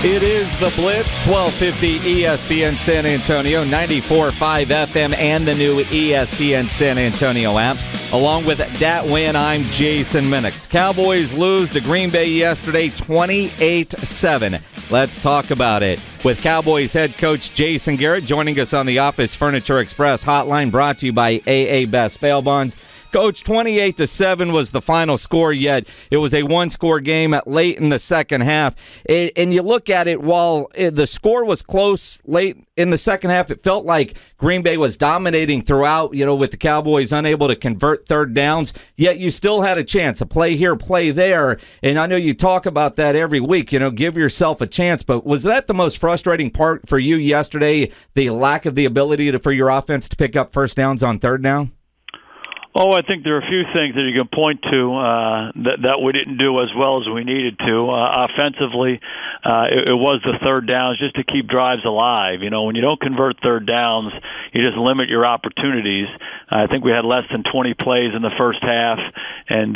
It is the Blitz, 1250 ESPN San Antonio, 94.5 FM, and the new ESPN San Antonio app. Along with Dat Win, I'm Jason Minix. Cowboys lose to Green Bay yesterday, 28-7. Let's talk about it with Cowboys head coach Jason Garrett joining us on the Office Furniture Express hotline, brought to you by AA Best Bail Bonds. Coach, 28-7 was the final score, yet it was a one-score game late in the second half. And you look at it, while the score was close late in the second half, it felt like Green Bay was dominating throughout, with the Cowboys unable to convert third downs, yet you still had a chance, a play here, play there. And I know you talk about that every week, give yourself a chance. But was that the most frustrating part for you yesterday, the lack of the ability for your offense to pick up first downs on third down? Oh, I think there are a few things that you can point to that we didn't do as well as we needed to. Offensively, it was the third downs just to keep drives alive. When you don't convert third downs, you just limit your opportunities. I think we had less than 20 plays in the first half, and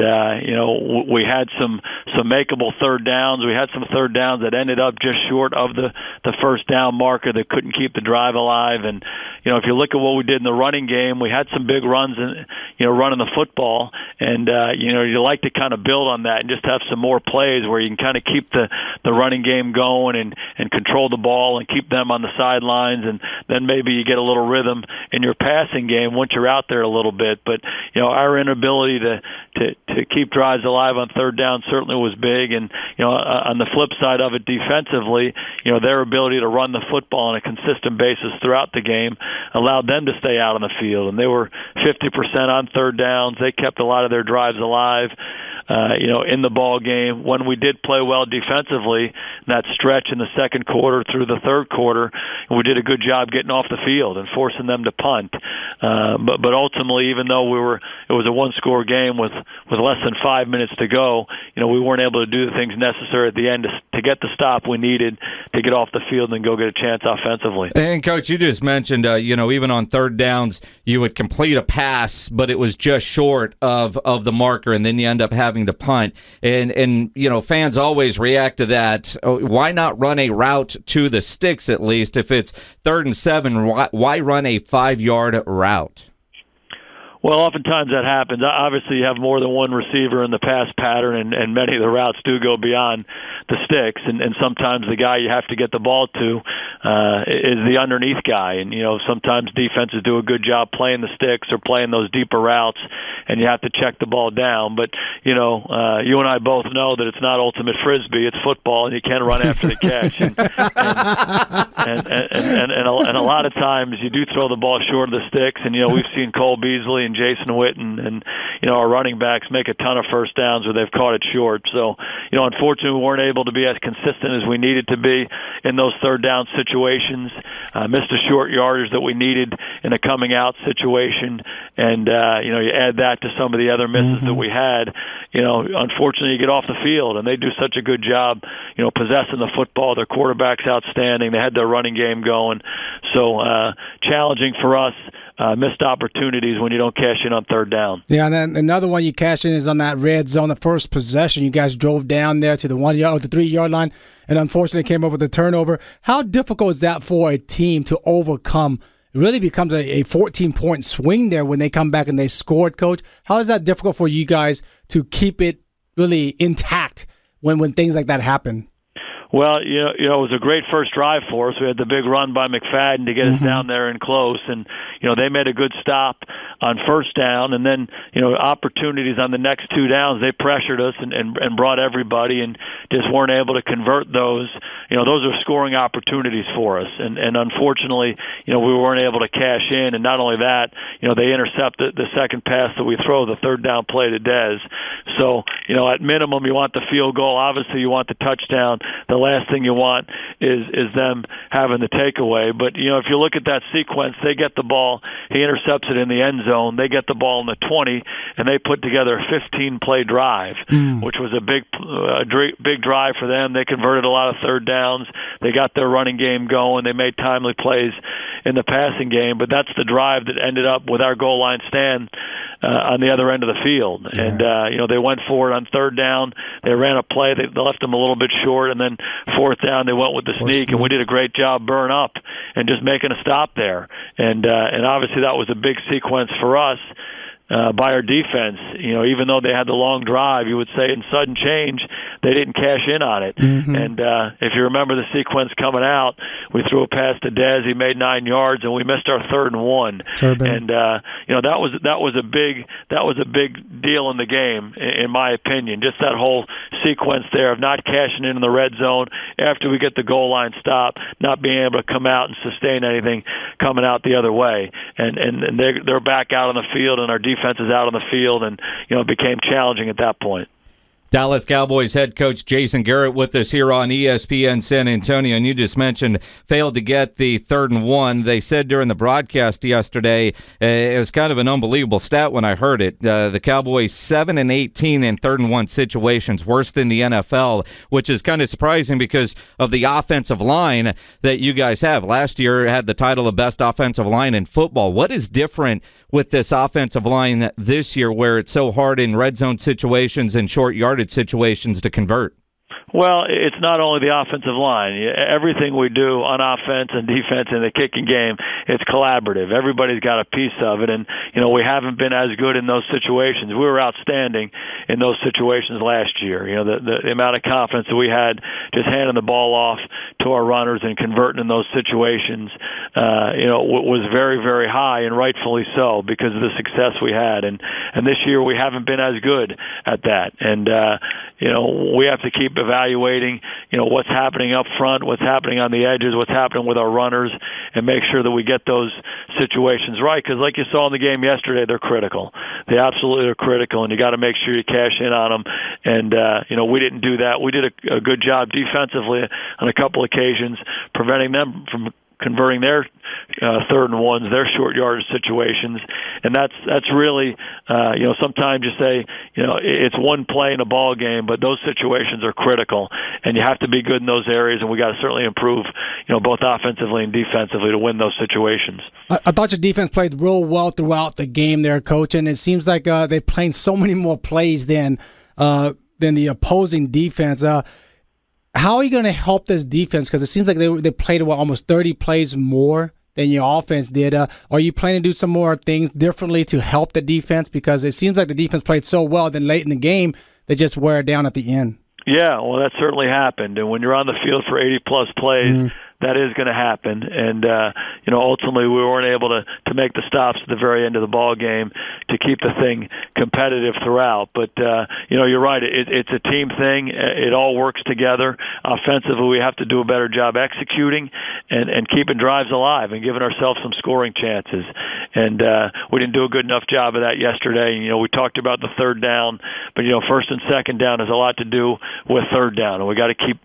we had some makeable third downs. We had some third downs that ended up just short of the first down marker that couldn't keep the drive alive. And if you look at what we did in the running game, we had some big runs and running the football, and you like to kind of build on that and just have some more plays where you can kind of keep the running game going and control the ball and keep them on the sidelines, and then maybe you get a little rhythm in your passing game once you're out there a little bit. But our inability to keep drives alive on third down certainly was big, and on the flip side of it, defensively, their ability to run the football on a consistent basis throughout the game allowed them to stay out on the field, and they were 50% on third downs. They kept a lot of their drives alive, in the ball game. When we did play well defensively, that stretch in the second quarter through the third quarter, we did a good job getting off the field and forcing them to punt. But ultimately, even though it was a one-score game with less than 5 minutes to go, we weren't able to do the things necessary at the end to get the stop we needed to get off the field and go get a chance offensively. And Coach, you just mentioned, even on third downs, you would complete a pass, but it was just short of the marker, and then you end up having to punt. And fans always react to that. Why not run a route to the sticks at least? If it's 3rd and 7, why run a 5-yard route? Well, oftentimes that happens. Obviously, you have more than one receiver in the pass pattern, and many of the routes do go beyond the sticks. And sometimes the guy you have to get the ball to is the underneath guy. And, sometimes defenses do a good job playing the sticks or playing those deeper routes, and you have to check the ball down. But, you and I both know that it's not ultimate Frisbee. It's football, and you can't run after the catch. And a lot of times you do throw the ball short of the sticks. And, we've seen Cole Beasley and Jason Witten and our running backs make a ton of first downs where they've caught it short. So, unfortunately, we weren't able to be as consistent as we needed to be in those third down situations. Missed a short yardage that we needed in a coming out situation, and you add that to some of the other misses that we had. Unfortunately, you get off the field, and they do such a good job, possessing the football. Their quarterback's outstanding. They had their running game going. So challenging for us. Missed opportunities when you don't cash in on third down. Yeah, and then another one you cash in is on that red zone, the first possession. You guys drove down there to the 1 yard or the 3 yard line, and unfortunately came up with a turnover. How difficult is that for a team to overcome? It really becomes a 14-point swing there when they come back and they scored, Coach. How is that difficult for you guys to keep it really intact when things like that happen? Well, it was a great first drive for us. We had the big run by McFadden to get us down there and close, and they made a good stop on first down, and then opportunities on the next 2 downs. They pressured us and brought everybody, and just weren't able to convert those. Those are scoring opportunities for us, and unfortunately, we weren't able to cash in. And not only that, they intercepted the second pass that we throw, the third down play to Dez. So at minimum, you want the field goal. Obviously, you want the touchdown. The last thing you want is them having the takeaway. But, if you look at that sequence, they get the ball. He intercepts it in the end zone. They get the ball in the 20, and they put together a 15-play drive, which was a big drive for them. They converted a lot of third downs. They got their running game going. They made timely plays in the passing game. But that's the drive that ended up with our goal line stand on the other end of the field. And, they went for it on third down. They ran a play. They left them a little bit short, and then fourth down, they went with the sneak, and we did a great job burn up and just making a stop there. And obviously that was a big sequence for us. By our defense, even though they had the long drive, you would say in sudden change, they didn't cash in on it. Mm-hmm. And if you remember the sequence coming out, we threw a pass to Dez, he made 9 yards, and we missed our 3rd and 1. And that was a big deal in the game, in my opinion. Just that whole sequence there of not cashing in the red zone after we get the goal line stop, not being able to come out and sustain anything coming out the other way, and they're back out on the field, and our defense is out on the field, and it became challenging at that point. Dallas Cowboys head coach Jason Garrett with us here on ESPN San Antonio, and you just mentioned failed to get the 3rd and 1. They said during the broadcast yesterday, it was kind of an unbelievable stat when I heard it. The Cowboys 7-18 in 3rd and 1 situations, worse than the NFL, which is kind of surprising because of the offensive line that you guys have. Last year had the title of best offensive line in football. What is different with this offensive line this year where it's so hard in red zone situations and short yardage situations to convert? Well, it's not only the offensive line. Everything we do on offense and defense in the kicking game, it's collaborative. Everybody's got a piece of it, and we haven't been as good in those situations. We were outstanding in those situations last year. The amount of confidence that we had just handing the ball off to our runners and converting in those situations, was very, very high, and rightfully so because of the success we had. And this year we haven't been as good at that. And we have to keep evaluating, what's happening up front, what's happening on the edges, what's happening with our runners, and make sure that we get those situations right. Because like you saw in the game yesterday, they're critical. They absolutely are critical, and you got to make sure you cash in on them. And, we didn't do that. We did a good job defensively on a couple occasions, preventing them from converting their 3rd and 1s, their short yardage situations, and that's really, sometimes you say, it's one play in a ball game, but those situations are critical, and you have to be good in those areas, and we got to certainly improve, both offensively and defensively to win those situations. I thought your defense played real well throughout the game there, Coach, and it seems like they're playing so many more plays than the opposing defense. How are you going to help this defense? Because it seems like they played almost 30 plays more than your offense did. Are you planning to do some more things differently to help the defense? Because it seems like the defense played so well, then late in the game, they just wear it down at the end. Yeah, well, that certainly happened. And when you're on the field for 80-plus plays, that is going to happen. And, ultimately we weren't able to make the stops at the very end of the ball game to keep the thing competitive throughout. But, you're right. It's a team thing. It all works together. Offensively, we have to do a better job executing and keeping drives alive and giving ourselves some scoring chances. And we didn't do a good enough job of that yesterday. We talked about the 3rd down, but, 1st and 2nd down has a lot to do with 3rd down. And we got to keep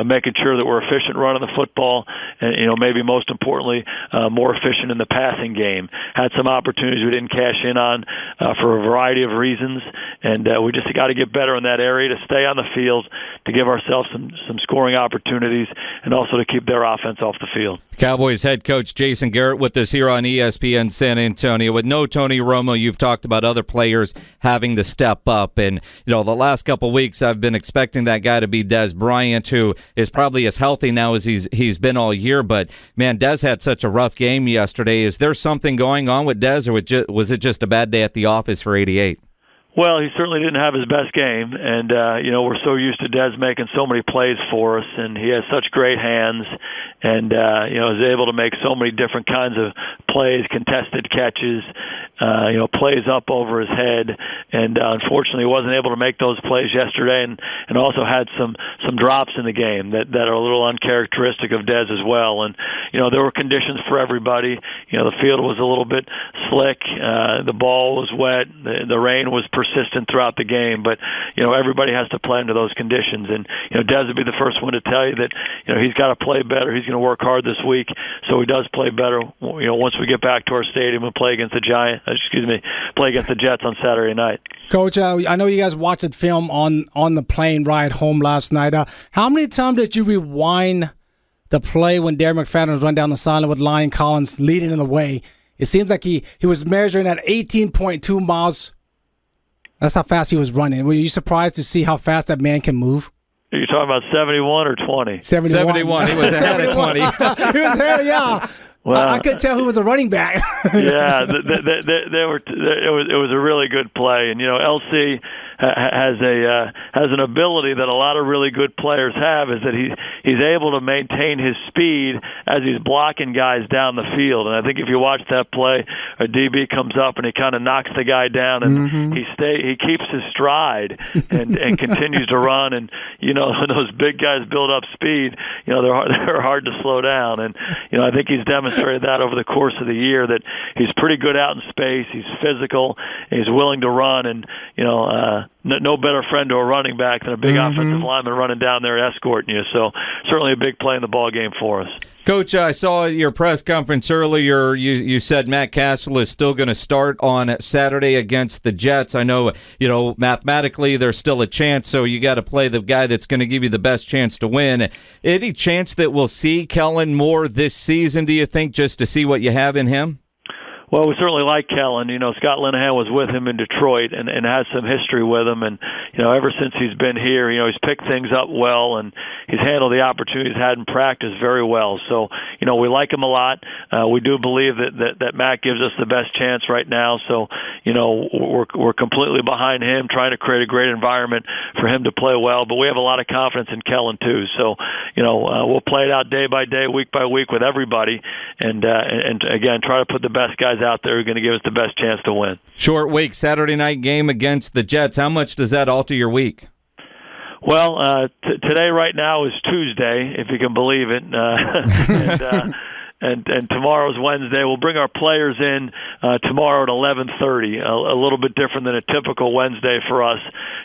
making sure that we're efficient running the football and, maybe most importantly, more efficient in the passing game. Had some opportunities we didn't cash in on for a variety of reasons, and we just got to get better in that area to stay on the field, to give ourselves some scoring opportunities, and also to keep their offense off the field. Cowboys head coach Jason Garrett with us here on ESPN San Antonio. With no Tony Romo, you've talked about other players having to step up, and the last couple of weeks I've been expecting that guy to be Dez Bryant, who is probably as healthy now as he's been all year. But man, Dez had such a rough game yesterday. Is there something going on with Dez, or was it just a bad day at the office for 88? Well, he certainly didn't have his best game, and we're so used to Dez making so many plays for us, and he has such great hands, and is able to make so many different kinds of plays, contested catches, plays up over his head, and unfortunately wasn't able to make those plays yesterday, and also had some drops in the game that are a little uncharacteristic of Dez as well. And there were conditions for everybody. The field was a little bit slick, the ball was wet, the rain was persistent throughout the game, but everybody has to play under those conditions. And Dez would be the first one to tell you that he's got to play better. He's going to work hard this week, so he does play better. Once we get back to our stadium and play against the Jets on Saturday night. Coach, I know you guys watched the film on the plane ride home last night. How many times did you rewind the play when Darren McFadden was run down the sideline with Lyon Collins leading in the way? It seems like he was measuring at 18.2 miles. That's how fast he was running. Were you surprised to see how fast that man can move? Are you talking about 71 or 20? 71. He was ahead of 20. He was ahead of, yeah. Well, I couldn't tell who was a running back. Yeah, they were. It was a really good play, and LC has an ability that a lot of really good players have, is that he's able to maintain his speed as he's blocking guys down the field. And I think if you watch that play, a DB comes up and he kind of knocks the guy down, and he keeps his stride and continues to run. And when those big guys build up speed, they're hard to slow down. And I think he's demonstrated that over the course of the year, that he's pretty good out in space. He's physical. He's willing to run, and no better friend to a running back than a big offensive lineman running down there escorting you. So certainly a big play in the ball game for us. Coach, I saw your press conference earlier. You said Matt Castle is still going to start on Saturday against the Jets. I know, mathematically there's still a chance, so you got to play the guy that's going to give you the best chance to win. Any chance that we'll see Kellen Moore this season, do you think, just to see what you have in him? Well, we certainly like Kellen. Scott Linehan was with him in Detroit and has some history with him. And, ever since he's been here, he's picked things up well, and he's handled the opportunities had in practice very well. So, we like him a lot. We do believe that Matt gives us the best chance right now. So, we're completely behind him, trying to create a great environment for him to play well. But we have a lot of confidence in Kellen, too. So, we'll play it out day by day, week by week with everybody. And again, try to put the best guys out there who are going to give us the best chance to win. Short week, Saturday night game against the Jets. How much does that alter your week? Well, today right now is Tuesday, if you can believe it. And tomorrow's Wednesday. We'll bring our players in tomorrow at 11:30, a little bit different than a typical Wednesday for us,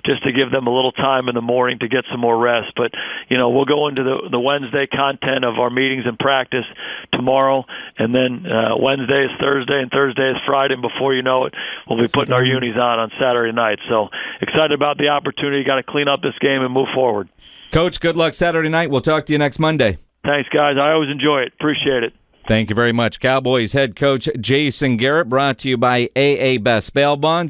just to give them a little time in the morning to get some more rest. But, we'll go into the Wednesday content of our meetings and practice tomorrow, and then Wednesday is Thursday, and Thursday is Friday, and before you know it, we'll be putting our unis on Saturday night. So excited about the opportunity. Got to clean up this game and move forward. Coach, good luck Saturday night. We'll talk to you next Monday. Thanks, guys. I always enjoy it. Appreciate it. Thank you very much. Cowboys head coach Jason Garrett, brought to you by AA Best Bail Bonds.